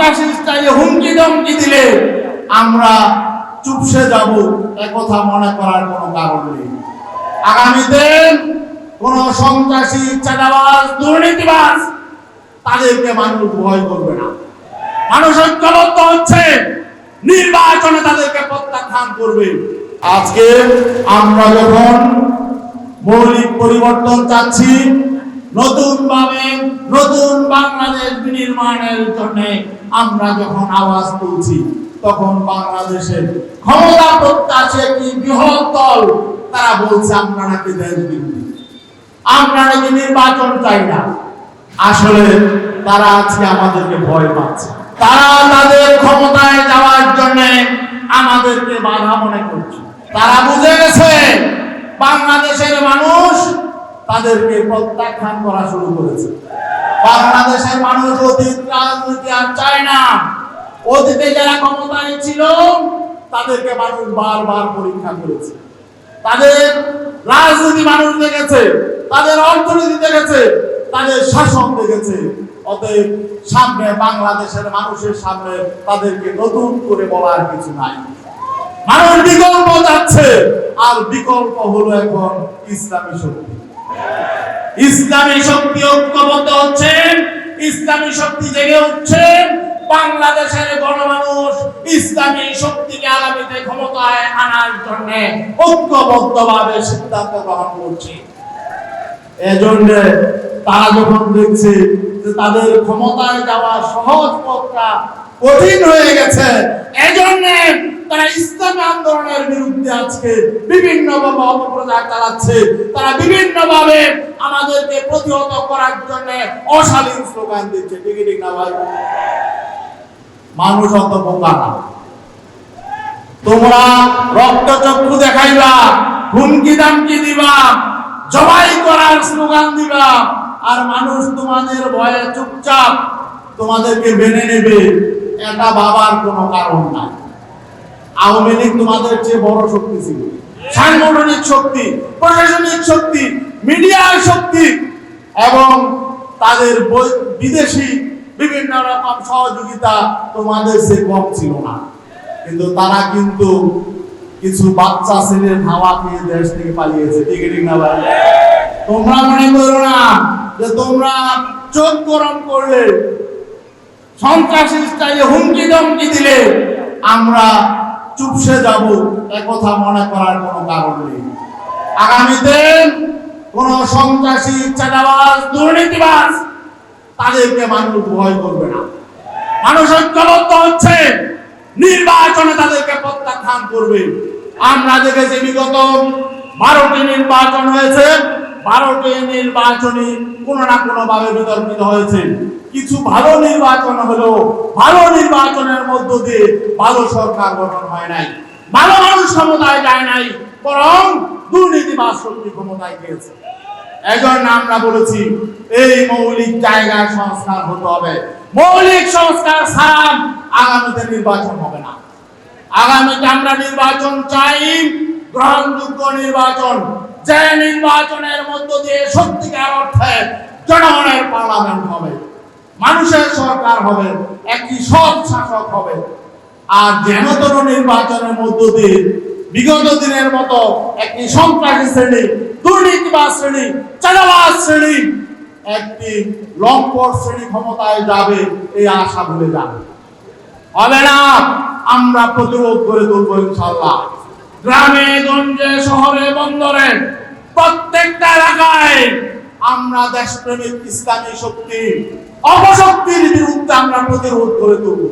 সন্ত্রাসী স্টাইলে হুমকি ধমকি দিলে আমরা চুপসে যাব, একথা মনে করার কোনো কারণ নেই। আগামীতে কোন সন্ত্রাসী, চাঁদাবাজ, দুর্নীতিবাজ তাদেরকে মানুষ ভয় করবে না। মানুষ ঐক্যবদ্ধ হচ্ছে, নির্বাচনে তাদেরকে প্রত্যাখ্যান করবে। আজকে আমরা যখন মৌলিক পরিবর্তন চাচ্ছি, নতুন ভাবে নতুন বাংলাদেশ বিনির্মাণের জন্য আমরা যখন আওয়াজ তুলছি, তখন বাংলাদেশের ক্ষমতা প্রত্যাশী একটি বৃহৎ দল তারা বলছে আমরা নাকি দেশ বিরোধী, আমরা নাকি নির্বাচন চাই না। আসলে তারা আজকে আমাদেরকে ভয় পাচ্ছে, তারা তাদের ক্ষমতায় যাওয়ার জন্য আমাদেরকে বাধা মনে করছে। তারা বুঝে গেছে বাংলাদেশের মানুষ তাদেরকে প্রত্যাখ্যান করা শুরু করেছে। বাংলাদেশের মানুষ অতীত রাজনীতি আর চায় না। অতীতে যারা ক্ষমতায় ছিল তাদেরকে মানুষ বারবার পরীক্ষা করেছে, তাদের রাজনীতি মানুষ দেখেছে, তাদের অর্থনীতি দেখেছে, তাদের শাসন দেখেছে। অতএব সামনে বাংলাদেশের মানুষের সামনে তাদেরকে নতুন করে বলার কিছু নাই। মানুষ বিকল্প যাচ্ছে, আর বিকল্প হলো এখন ইসলামী শক্তি। ইসলামী শক্তি ঐক্যবদ্ধ হচ্ছে, ইসলামী শক্তি জেগে উঠছে। বাংলাদেশের গণমানুষ ইসলামী শক্তিকে আগামীতে ক্ষমতায় আনার জন্য ঐক্যবদ্ধভাবে সিদ্ধান্ত গ্রহণ করছে। এজন্য তারা যখন দেখছে যে তাদের ক্ষমতায় যাওয়া সহজ পথটা কঠিন হয়ে গেছে, এজন্য তারা ইসলামী আন্দোলনের বিরুদ্ধে আজকে বিভিন্নভাবে অপপ্রচার চালাচ্ছে। তারা বিভিন্নভাবে আমাদেরকে প্রতিহত করার জন্য অশালীন স্লোগান দিচ্ছে। ঠিক না ভাই? মানুষ অত বোকা না। তোমরা রক্তচক্ষু দেখাইবা, হুমকি দামকি দিবা, জবাই করার স্লোগান দিবা, আর মানুষ তোমাদের ভয়ে চুপচাপ তোমাদেরকে মেনে নেবে, এটা ভাবার কোনো কারণ নাই। আওয়ামী লীগ তোমাদের চেয়ে বড় শক্তি ছিল, সাংগঠনিক শক্তি, প্রশাসনিক শক্তি, মিডিয়ার শক্তি এবং তাদের বিদেশি বিভিন্ন রকম সহযোগিতা তোমাদের চেয়ে কম ছিল না। কিন্তু তারা কিন্তু কিছু বাচ্চা ছেলের হাওয়া খেয়ে দেশ থেকে পালিয়েছে। ঠিক না ভাই? তোমরা মনে করো না যে তোমরা চোখ গরম করলে, সন্ত্রাসী স্টাইলে হুমকি ধমকি দিলে আমরা চুপসে যাব, একথা মনে করার কোনো কারণ নেই। আগামীতে কোন সন্ত্রাসী, চাঁদাবাজ, দুর্নীতিবাজ তাদেরকে মানুষ ভয় করবে না। মানুষ ঐক্যবদ্ধ হচ্ছে, নির্বাচনে তাদেরকে প্রত্যাখ্যান করবে। আমরা দেখেছি বিগত 12টি নির্বাচন হয়েছে, 12টি নির্বাচনই কোনো না কোনো ভাবে বিতর্কিত হয়েছে। কিছু ভালো নির্বাচন হলো, ভালো নির্বাচনের মধ্য দিয়ে ভালো সরকার গঠন হয় নাই, ভালো মানুষ ক্ষমতায় যায় নাই, বরং দুর্নীতিবাজ শক্তি ক্ষমতায় গিয়েছে। এজন্য আমরা বলেছি এই মৌলিক জায়গায় সংস্কার হতে হবে। মৌলিক সংস্কার ছাড়া আগামীতে নির্বাচন হবে না। আগামীতে আমরা নির্বাচন চাই, গ্রহণযোগ্য নির্বাচন, যে নির্বাচনের মধ্য দিয়ে সত্যিকার অর্থে জনগণের পার্লামেন্ট হবে, মানুষের সরকার হবে, একটি সৎ শাসক হবে। আর যেন তেন নির্বাচনের মধ্য দিয়ে বিগত দিনের মতো একটি সন্ত্রাসী শ্রেণী, দুর্নীতিবাজ শ্রেণী, চাঁদাবাজ শ্রেণী, একটি লম্পট শ্রেণী ক্ষমতায় যাবে, এই আশা ভুলে যাবে। হবে না। আমরা প্রতিরোধ করে তুলব ইনশাআল্লাহ। গ্রামে গঞ্জে, শহরে বন্দরে, প্রত্যেকটা এলাকায় আমরা দেশপ্রেমিক ইসলামী শক্তি, অপশক্তির বিরুদ্ধে আমরা প্রতিরোধ করে তুলব।